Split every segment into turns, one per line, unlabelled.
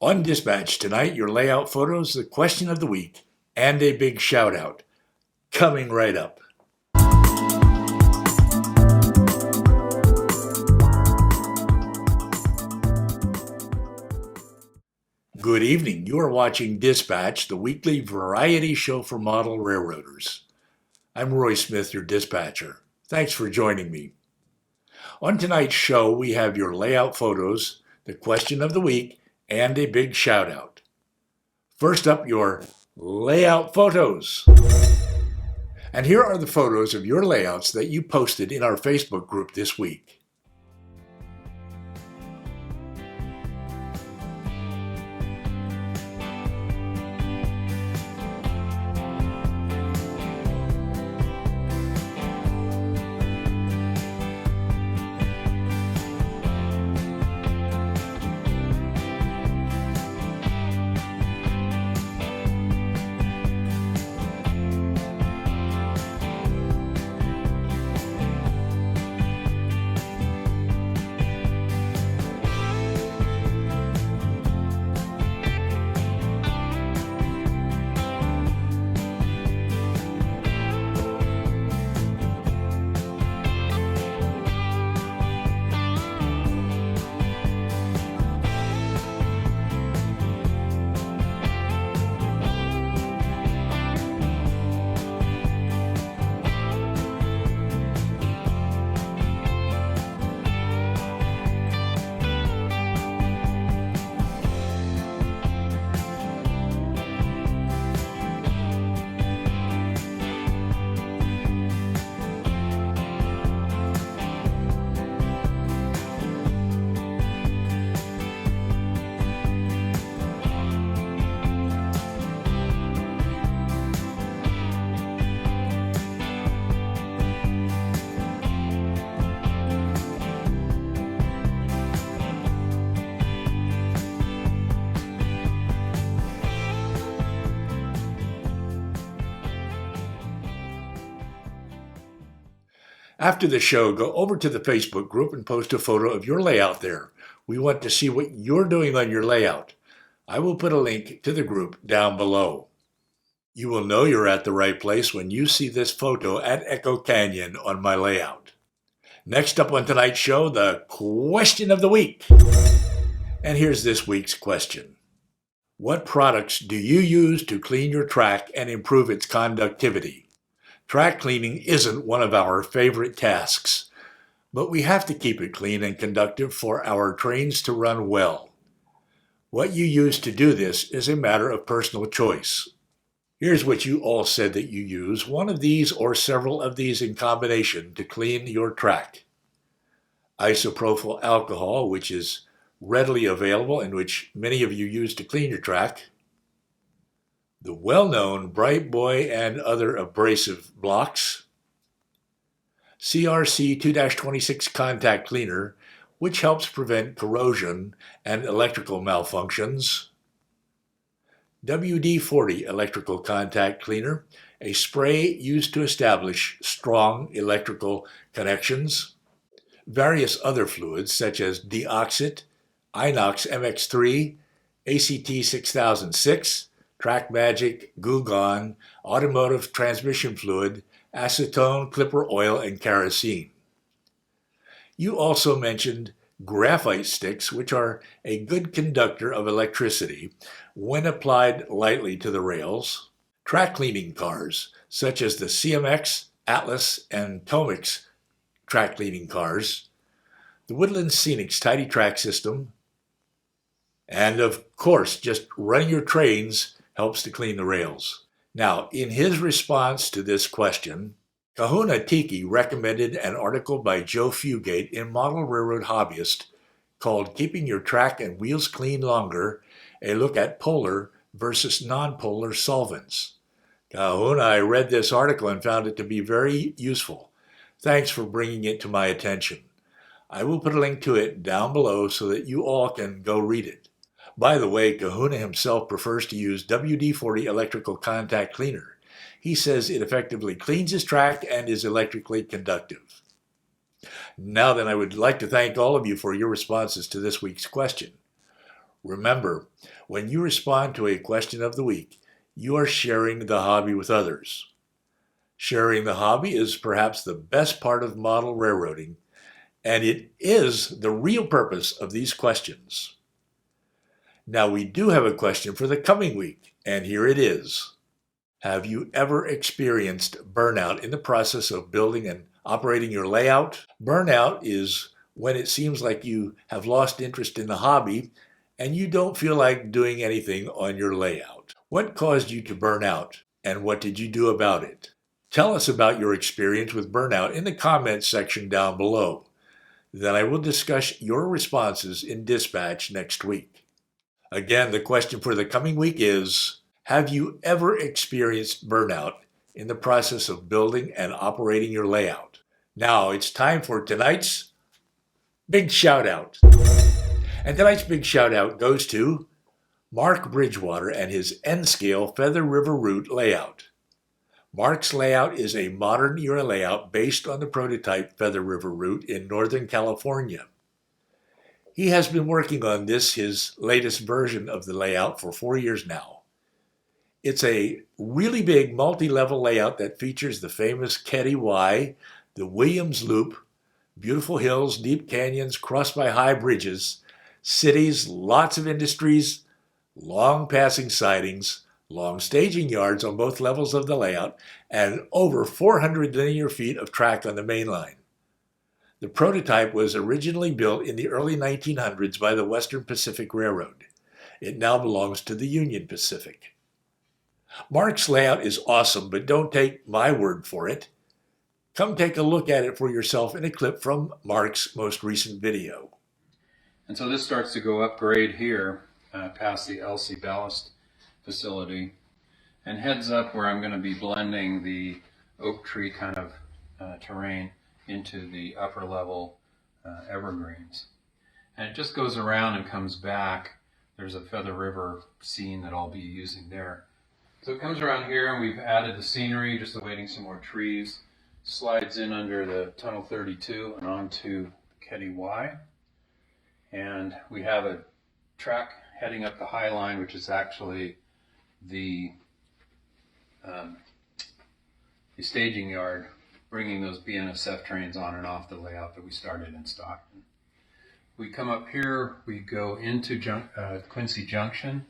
On Dispatch tonight, your layout photos, the question of the week, and a big shout out. Coming right up. Good evening. You are watching Dispatch, the weekly variety show for model railroaders. I'm Roy Smith, your dispatcher. Thanks for joining me. On tonight's show, we have your layout photos, the question of the week, and a big shout out. First up, your layout photos. And here are the photos of your layouts that you posted in our Facebook group this week. After the show, go over to the Facebook group and post a photo of your layout there. We want to see what you're doing on your layout. I will put a link to the group down below. You will know you're at the right place when you see this photo at Echo Canyon on my layout. Next up on tonight's show, the question of the week. And here's this week's question. What products do you use to clean your track and improve its conductivity? Track cleaning isn't one of our favorite tasks, but we have to keep it clean and conductive for our trains to run well. What you use to do this is a matter of personal choice. Here's what you all said that you use, one of these or several of these in combination to clean your track. Isopropyl alcohol, which is readily available and which many of you use to clean your track. The well-known Bright Boy and other abrasive blocks, CRC 2-26 contact cleaner, which helps prevent corrosion and electrical malfunctions, WD-40 electrical contact cleaner, a spray used to establish strong electrical connections, various other fluids such as Deoxit, Inox MX3, ACT 6006, Track Magic, Goo Gone, automotive transmission fluid, acetone, clipper oil, and kerosene. You also mentioned graphite sticks, which are a good conductor of electricity when applied lightly to the rails. Track cleaning cars, such as the CMX, Atlas, and Tomix track cleaning cars. The Woodland Scenics Tidy Track System. And of course, just running your trains helps to clean the rails. Now, in his response to this question, Kahuna Tiki recommended an article by Joe Fugate in Model Railroad Hobbyist called Keeping Your Track and Wheels Clean Longer, a look at polar versus non-polar solvents. Kahuna, I read this article and found it to be very useful. Thanks for bringing it to my attention. I will put a link to it down below so that you all can go read it. By the way, Kahuna himself prefers to use WD-40 electrical contact cleaner. He says it effectively cleans his track and is electrically conductive. Now then, I would like to thank all of you for your responses to this week's question. Remember, when you respond to a question of the week, you are sharing the hobby with others. Sharing the hobby is perhaps the best part of model railroading, and it is the real purpose of these questions. Now, we do have a question for the coming week, and here it is. Have you ever experienced burnout in the process of building and operating your layout? Burnout is when it seems like you have lost interest in the hobby and you don't feel like doing anything on your layout. What caused you to burn out, and what did you do about it? Tell us about your experience with burnout in the comments section down below. Then I will discuss your responses in Dispatch next week. Again, the question for the coming week is, have you ever experienced burnout in the process of building and operating your layout? Now it's time for tonight's big shout out. And tonight's big shout out goes to Mark Bridgewater and his N-scale Feather River route layout. Mark's layout is a modern era layout based on the prototype Feather River route in Northern California. He has been working on this, his latest version of the layout, for 4 years now. It's a really big multi-level layout that features the famous Ketty Y, the Williams Loop, beautiful hills, deep canyons crossed by high bridges, cities, lots of industries, long passing sidings, long staging yards on both levels of the layout, and over 400 linear feet of track on the main line. The prototype was originally built in the early 1900s by the Western Pacific Railroad. It now belongs to the Union Pacific. Mark's layout is awesome, but don't take my word for it. Come take a look at it for yourself in a clip from Mark's most recent video.
And so this starts to go upgrade here past the Elsie Ballast facility and heads up where I'm going to be blending the oak tree kind of terrain into the upper level evergreens. And it just goes around and comes back. There's a Feather River scene that I'll be using there. So it comes around here and we've added the scenery, just awaiting some more trees. Slides in under the Tunnel 32 and onto Ketty Y. And we have a track heading up the High Line, which is actually the staging yard, bringing those BNSF trains on and off the layout that we started in Stockton. We come up here, we go into Quincy Junction.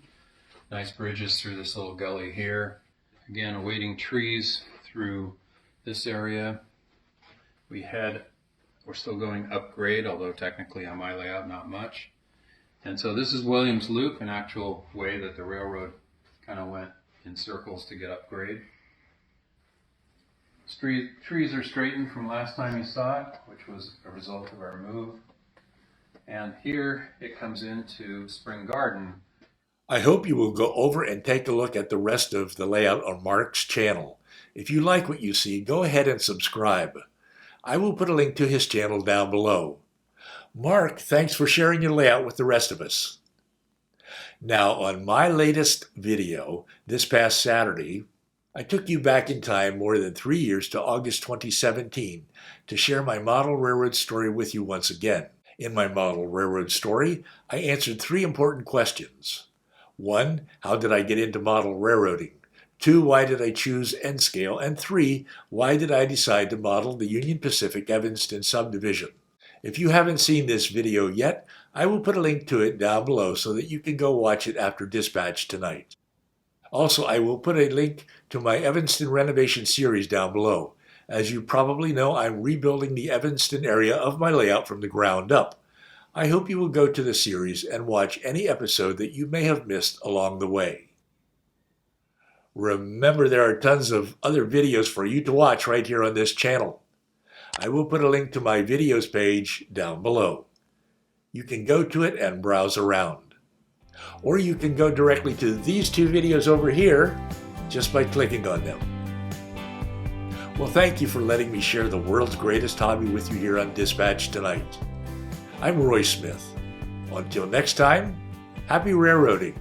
Nice bridges through this little gully here. Again, awaiting trees through this area. We're still going upgrade, although technically on my layout not much. And so this is Williams Loop, an actual way that the railroad kind of went in circles to get upgrade. Trees are straightened from last time you saw it, which was a result of our move. And here it comes into Spring Garden.
I hope you will go over and take a look at the rest of the layout on Mark's channel. If you like what you see, go ahead and subscribe. I will put a link to his channel down below. Mark, thanks for sharing your layout with the rest of us. Now, on my latest video, this past Saturday, I took you back in time more than 3 years to August 2017 to share my model railroad story with you once again. In my model railroad story, I answered 3 important questions. 1, how did I get into model railroading? 2, why did I choose N-scale? And 3, why did I decide to model the Union Pacific Evanston subdivision? If you haven't seen this video yet, I will put a link to it down below so that you can go watch it after dispatch tonight. Also, I will put a link to my Evanston renovation series down below. As you probably know, I'm rebuilding the Evanston area of my layout from the ground up. I hope you will go to the series and watch any episode that you may have missed along the way. Remember, there are tons of other videos for you to watch right here on this channel. I will put a link to my videos page down below. You can go to it and browse around. Or you can go directly to these 2 videos over here just by clicking on them. Well, thank you for letting me share the world's greatest hobby with you here on Dispatch tonight. I'm Roy Smith. Until next time, happy railroading.